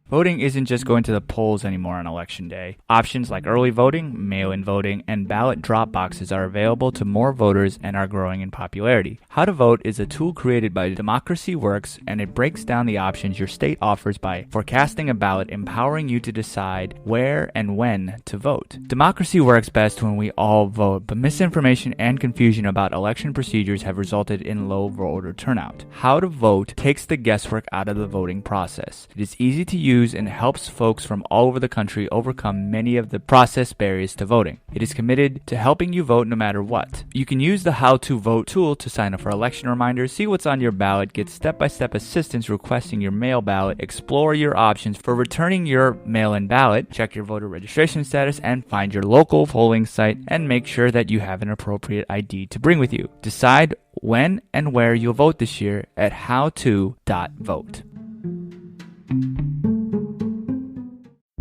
Voting isn't just going to the polls anymore on election day. Options like early voting, mail-in voting, and ballot drop boxes are available to more voters and are growing in popularity. How to Vote is a tool created by Democracy Works, and it breaks down the options your state offers by forecasting a ballot, empowering you to decide where and when to vote. Democracy works best when we all vote, but misinformation and confusion about election procedures have resulted in low voter turnout. How to Vote takes the guesswork out of the voting process. It is easy to use and helps folks from all over the country overcome many of the process barriers to voting. It is committed to helping you vote no matter what. You can use the How to Vote tool to sign up for election reminders, see what's on your ballot, get step-by-step assistance requesting your mail ballot, explore your options for returning your mail-in ballot, check your voter registration status, and find your local polling site, and make sure that you have an appropriate ID to bring with you. Decide when and where you'll vote this year at howto.vote.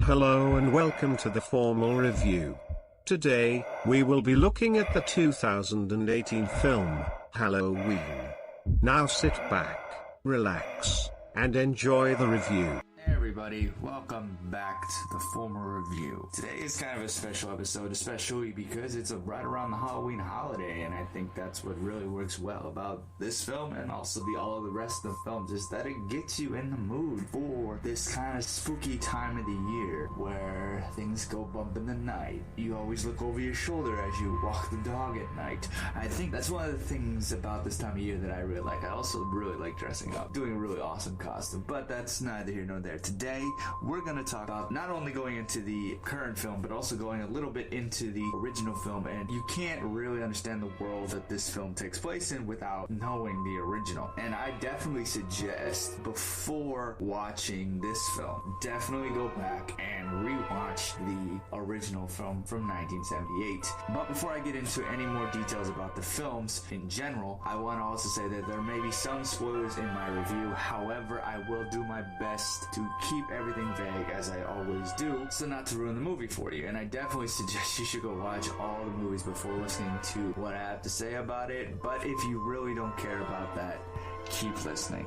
Hello and welcome to the formal review. Today, we will be looking at the 2018 film, Halloween. Now sit back, relax, and enjoy the review. Hey everybody, welcome back to the formal review. Today is kind of a special episode, especially because it's right around the Halloween holiday, and I think that's what really works well about this film and also all of the rest of the films, is that it gets you in the mood for this kind of spooky time of the year where things go bump in the night. You always look over your shoulder as you walk the dog at night. I think that's one of the things about this time of year that I really like. I also really like dressing up, doing a really awesome costume, but that's neither here nor there. Today, we're going to talk about not only going into the current film, but also going a little bit into the original film, and you can't really understand the world that this film takes place in without knowing the original. And I definitely suggest, before watching this film, definitely go back and rewatch the original film from 1978. But before I get into any more details about the films in general, I want to also say that there may be some spoilers in my review. However, I will do my best to keep everything vague, as I always do, so not to ruin the movie for you. And I definitely suggest you should go watch all the movies before listening to what I have to say about it. But if you really don't care about that, keep listening.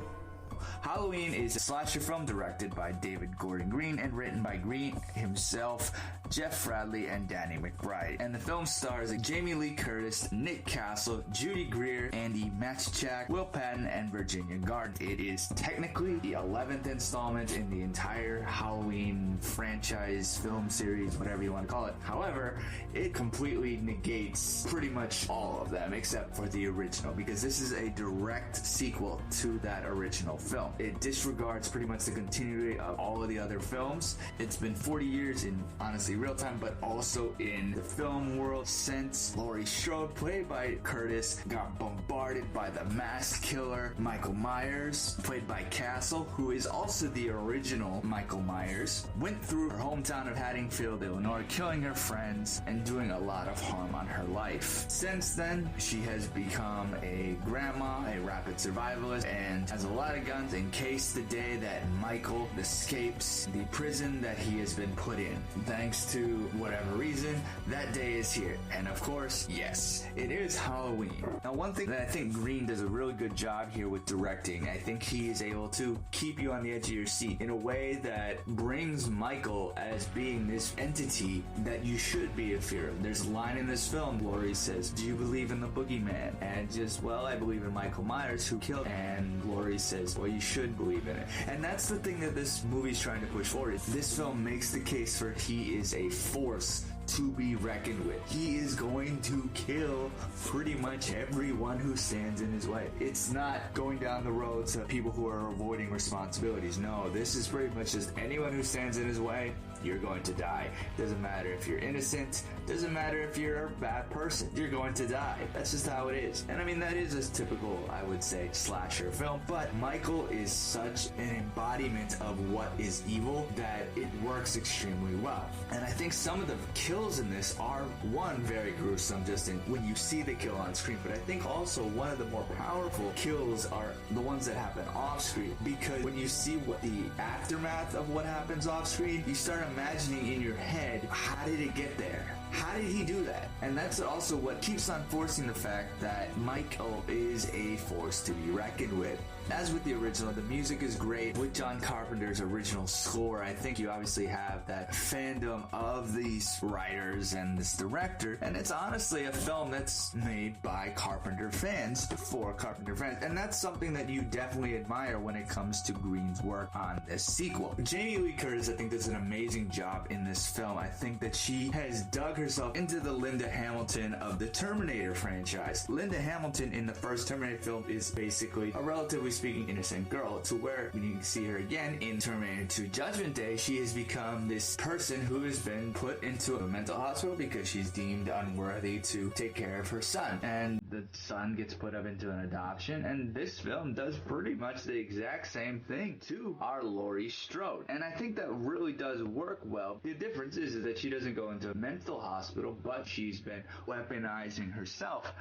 Halloween is a slasher film directed by David Gordon Green and written by Green himself, Jeff Bradley, and Danny McBride. And the film stars Jamie Lee Curtis, Nick Castle, Judy Greer, Andy Matichak, Will Patton, and Virginia Gardner. It is technically the 11th installment in the entire Halloween franchise, film series, whatever you want to call it. However, it completely negates pretty much all of them except for the original, because this is a direct sequel to that original film. It disregards pretty much the continuity of all of the other films. It's been 40 years in, honestly, real time, but also in the film world since Laurie Strode, played by Curtis, got bombarded by the masked killer Michael Myers, played by Castle, who is also the original Michael Myers, went through her hometown of Haddonfield, Illinois, killing her friends and doing a lot of harm on her life. Since then, she has become a grandma, a rapid survivalist, and has a lot of guns in case the day that Michael escapes the prison that he has been put in. Thanks to whatever reason, that day is here. And of course, yes, it is Halloween. Now, one thing that I think Green does a really good job here with directing, I think he is able to keep you on the edge of your seat in a way that brings Michael as being this entity that you should be in fear of. There's a line in this film, Laurie says, "Do you believe in the boogeyman?" And just, well, I believe in Michael Myers, who killed. And Laurie says, well, you should believe in it. And that's the thing that this movie's trying to push forward. This film makes the case for he is a force to be reckoned with. He is going to kill pretty much everyone who stands in his way. It's not going down the road to people who are avoiding responsibilities. No, this is pretty much just anyone who stands in his way, you're going to die. Doesn't matter if you're innocent, doesn't matter if you're a bad person, you're going to die. That's just how it is. And I mean, that is a typical, I would say, slasher film, but Michael is such an embodiment of what is evil that it works extremely well. And I think some of the kills in this are, one, very gruesome just in when you see the kill on screen, but I think also one of the more powerful kills are the ones that happen off screen, because when you see what the aftermath of what happens off screen, you start imagining in your head, how did it get there? How did he do that? And that's also what keeps on forcing the fact that Michael is a force to be reckoned with. As with the original, the music is great. With John Carpenter's original score, I think you obviously have that fandom of these writers and this director, and it's honestly a film that's made by Carpenter fans for Carpenter fans, and that's something that you definitely admire when it comes to Green's work on this sequel. Jamie Lee Curtis, I think, does an amazing job in this film. I think that she has dug herself into the Linda Hamilton of the Terminator franchise. Linda Hamilton in the first Terminator film is basically a relatively speaking innocent girl, to where when you see her again in Terminator 2 Judgment Day, she has become this person who has been put into a mental hospital because she's deemed unworthy to take care of her son, and the son gets put up into an adoption, and this film does pretty much the exact same thing to our Laurie Strode, and I think that really does work well. The difference is that she doesn't go into a mental hospital, but she's been weaponizing herself.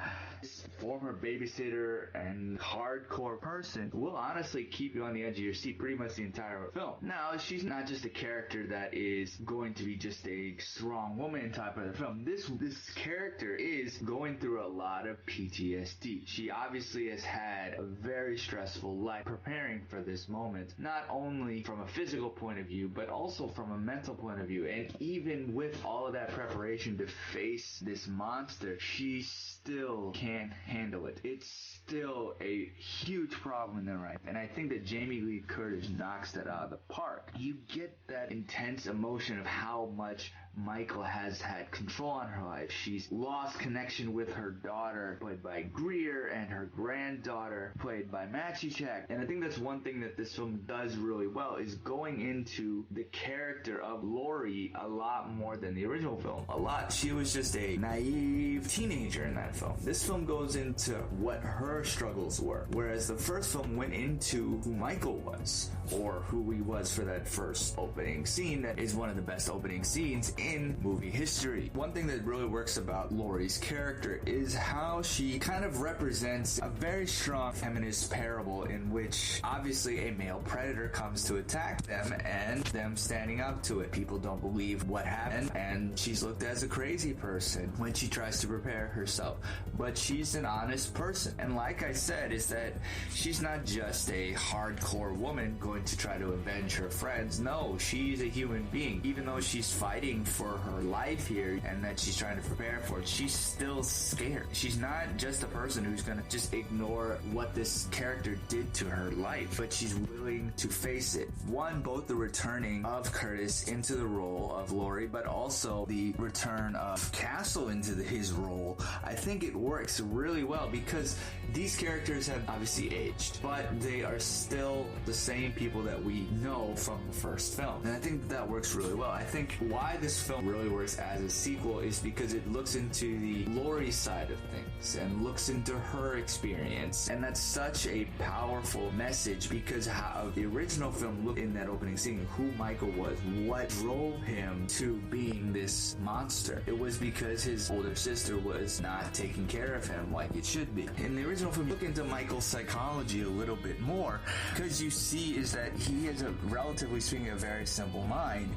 This former babysitter and hardcore person will honestly keep you on the edge of your seat pretty much the entire film. Now, she's not just a character that is going to be just a strong woman type of the film. This character is going through a lot of PTSD. She obviously has had a very stressful life preparing for this moment, not only from a physical point of view, but also from a mental point of view. And even with all of that preparation to face this monster, she still can't handle it. It's still a huge problem in their life, and I think that Jamie Lee Curtis knocks that out of the park. You get that intense emotion of how much Michael has had control on her life. She's lost connection with her daughter, played by Greer, and her granddaughter, played by Maciejczak. And I think that's one thing that this film does really well, is going into the character of Laurie a lot more than the original film. She was just a naive teenager in that film. This film goes into what her struggles were, whereas the first film went into who Michael was, or who he was for that first opening scene that is one of the best opening scenes in movie history. One thing that really works about Laurie's character is how she kind of represents a very strong feminist parable in which obviously a male predator comes to attack them and them standing up to it. People don't believe what happened, and she's looked as a crazy person when she tries to prepare herself, but she's an honest person. And like I said, is that she's not just a hardcore woman going to try to avenge her friends. No, she's a human being. Even though she's fighting for her life here and that she's trying to prepare for it, she's still scared. She's not just a person who's gonna just ignore what this character did to her life, but she's willing to face it. One, both the returning of Curtis into the role of Laurie, but also the return of Castle into his role. I think it works really well because these characters have obviously aged, but they are still the same people that we know from the first film. And I think that works really well. I think why this film really works as a sequel is because it looks into the Laurie side of things and looks into her experience. And that's such a powerful message because how the original film looked in that opening scene, who Michael was, what drove him to being this monster. It was because his older sister was not taking care of him like it should be. In the original film, look into Michael's psychology a little bit more, because you see is that he has a, relatively speaking, a very simple mind.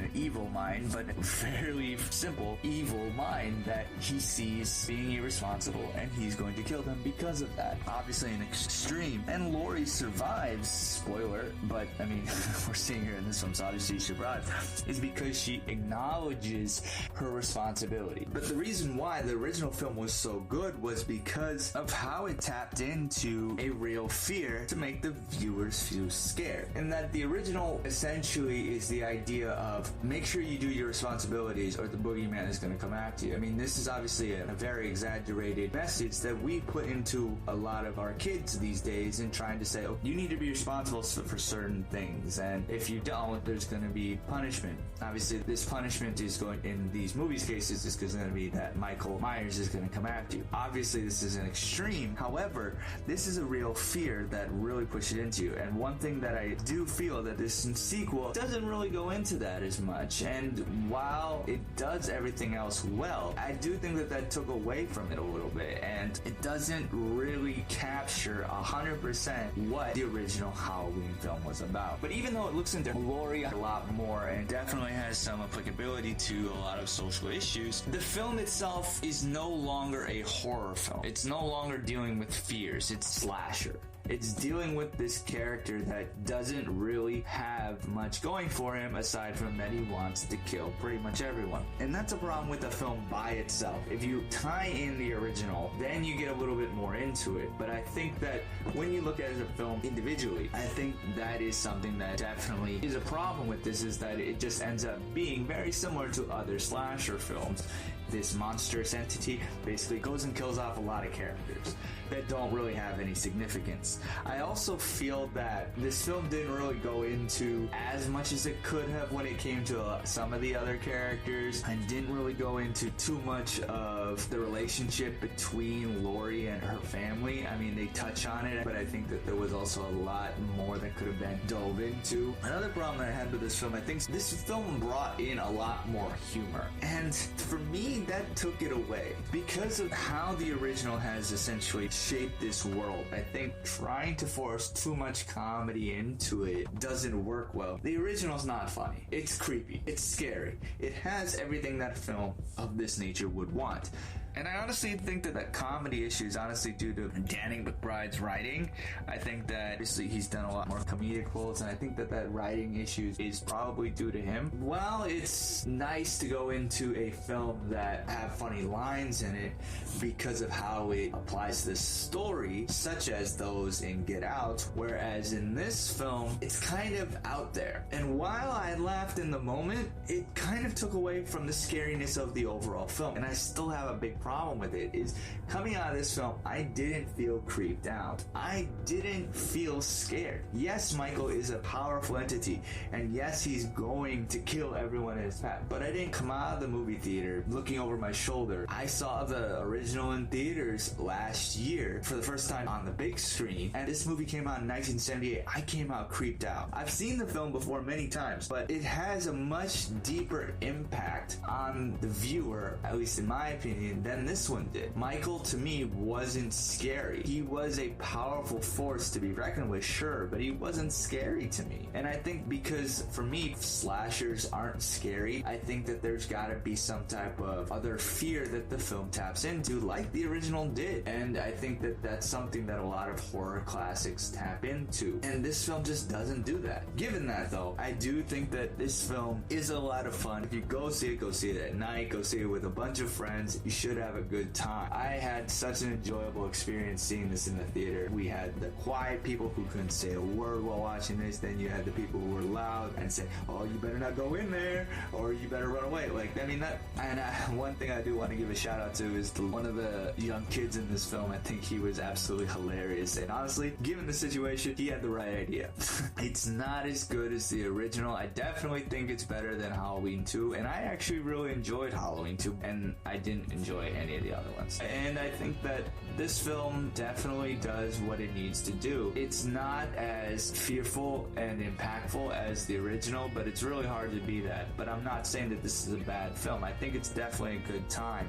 An evil mind, but fairly simple evil mind that he sees being irresponsible, and he's going to kill them because of that. Obviously an extreme. And Laurie survives, spoiler, but I mean, we're seeing her in this film, so obviously she survived, is because she acknowledges her responsibility. But the reason why the original film was so good was because of how it tapped into a real fear to make the viewers feel scared. And that the original essentially is the idea of make sure you do your responsibilities or the boogeyman is going to come after you. I mean, this is obviously a very exaggerated message that we put into a lot of our kids these days in trying to say, oh, you need to be responsible for certain things, and if you don't, there's going to be punishment. Obviously, this punishment is going, in these movies cases, is going to be that Michael Myers is going to come after you. Obviously, this is an extreme. However, this is a real fear that really pushes it into you. And one thing that I do feel that this sequel doesn't really go into that as much, and while it does everything else well, I do think that took away from it a little bit, and it doesn't really capture capture 100% what the original Halloween film was about. But even though it looks into Laurie a lot more and definitely has some applicability to a lot of social issues, the film itself is no longer a horror film. It's no longer dealing with fears. It's slasher. It's dealing with this character that doesn't really have much going for him aside from that he wants to kill pretty much everyone. And that's a problem with the film by itself. If you tie in the original, then you get a little bit more into it. But I think that when you look at it as a film individually, I think that is something that definitely is a problem with this, is that it just ends up being very similar to other slasher films. This monstrous entity basically goes and kills off a lot of characters that don't really have any significance. I also feel that this film didn't really go into as much as it could have when it came to some of the other characters, and didn't really go into too much of the relationship between Laurie and her family. I mean, they touch on it, but I think that there was also a lot more that could have been dove into. Another problem that I had with this film, I think this film brought in a lot more humor, and for me, that took it away. Because of how the original has essentially shaped this world, I think trying to force too much comedy into it doesn't work well. The original's not funny. It's creepy. It's scary. It has everything that a film of this nature would want. And I honestly think that that comedy issue is honestly due to Danny McBride's writing. I think that obviously he's done a lot more comedic roles, and I think that that writing issue is probably due to him. While it's nice to go into a film that have funny lines in it because of how it applies to the story, such as those in Get Out, whereas in this film, it's kind of out there. And while I laughed in the moment, it kind of took away from the scariness of the overall film. And I still have a big problem with it, is coming out of this film, I didn't feel creeped out. I didn't feel scared. Yes, Michael is a powerful entity, and yes, he's going to kill everyone in his path, but I didn't come out of the movie theater looking over my shoulder. I saw the original in theaters last year for the first time on the big screen, and this movie came out in 1978. I came out creeped out. I've seen the film before many times, but it has a much deeper impact on the viewer, at least in my opinion, than this one did. Michael, to me, wasn't scary. He was a powerful force to be reckoned with, sure, but he wasn't scary to me. And I think because, for me, slashers aren't scary, I think that there's gotta be some type of other fear that the film taps into, like the original did. And I think that that's something that a lot of horror classics tap into. And this film just doesn't do that. Given that, though, I do think that this film is a lot of fun. If you go see it at night, go see it with a bunch of friends. You should have a good time. I had such an enjoyable experience seeing this in the theater. We had the quiet people who couldn't say a word while watching this. Then you had the people who were loud and say, "Oh, you better not go in there," or "You better run away." Like, I mean, that. And one thing I do want to give a shout out to is one of the young kids in this film. I think he was absolutely hilarious. And honestly, given the situation, he had the right idea. It's not as good as the original. I definitely think it's better than Halloween 2. And I actually really enjoyed Halloween 2. And I didn't enjoy any of the other ones. And I think that this film definitely does what it needs to do. It's not as fearful and impactful as the original, but it's really hard to be that. But I'm not saying that this is a bad film. I think it's definitely a good time.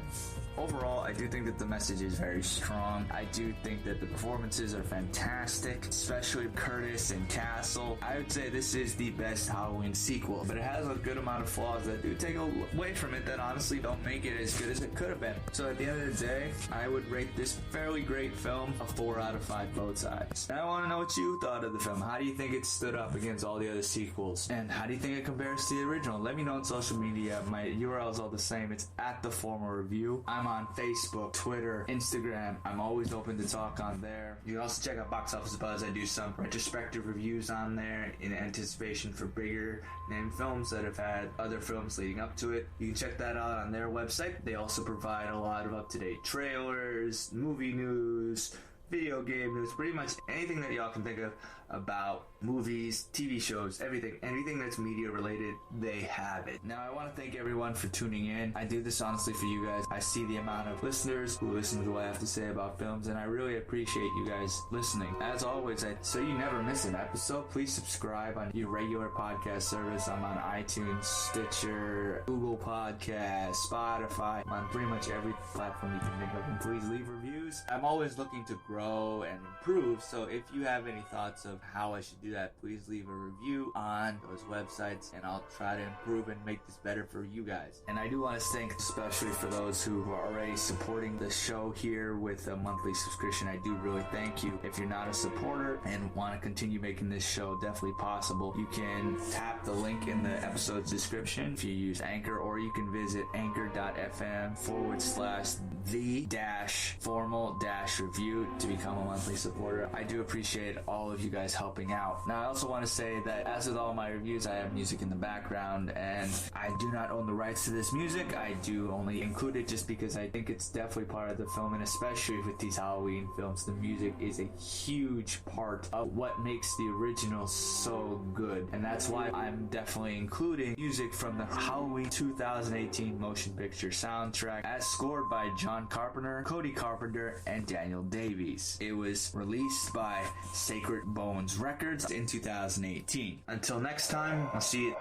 Overall, I do think that the message is very strong. I do think that the performances are fantastic, especially Curtis and Castle. I would say this is the best Halloween sequel, but it has a good amount of flaws that do take away from it that honestly don't make it as good as it could have been. So at the end of the day, I would rate this fairly great film a 4 out of 5 both sides. And I want to know what you thought of the film. How do you think it stood up against all the other sequels? And how do you think it compares to the original? Let me know on social media. My URL is all the same. It's at The Former Review. I'm on Facebook, Twitter, Instagram. I'm always open to talk on there. You can also check out Box Office Buzz. I do some retrospective reviews on there in anticipation for bigger name films that have had other films leading up to it. You can check that out on their website. They also provide a lot of up-to-date trailers, movie news, video game news, pretty much anything that y'all can think of about movies, TV shows, anything that's media related, they have it. Now, I want to thank everyone for tuning in. I do this honestly for you guys. I see the amount of listeners who listen to what I have to say about films, and I really appreciate you guys listening. As always, so you never miss an episode, please subscribe on your regular podcast service. I'm on iTunes, Stitcher, Google Podcasts, Spotify. I'm on pretty much every platform you can think of, and please leave reviews. I'm always looking to grow grow and improve. So if you have any thoughts of how I should do that, please leave a review on those websites and I'll try to improve and make this better for you guys. And I do want to thank especially for those who are already supporting the show here with a monthly subscription. I do really thank you. If you're not a supporter and want to continue making this show definitely possible, you can tap the link in the episode's description if you use Anchor, or you can visit anchor.fm/the-formal-review to become a monthly supporter. I do appreciate all of you guys helping out. Now I also want to say that as with all my reviews, I have music in the background and I do not own the rights to this music. I do only include it just because I think it's definitely part of the film, and especially with these Halloween films, the music is a huge part of what makes the original so good, and that's why I'm definitely including music from the Halloween 2018 motion picture soundtrack as scored by John Carpenter, Cody Carpenter, and Daniel Davies. It was released by Sacred Bones Records in 2018. Until next time, I'll see you.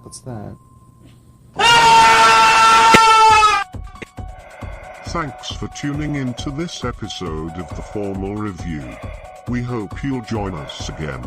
What's that? Thanks for tuning in to this episode of The Formal Review. We hope you'll join us again.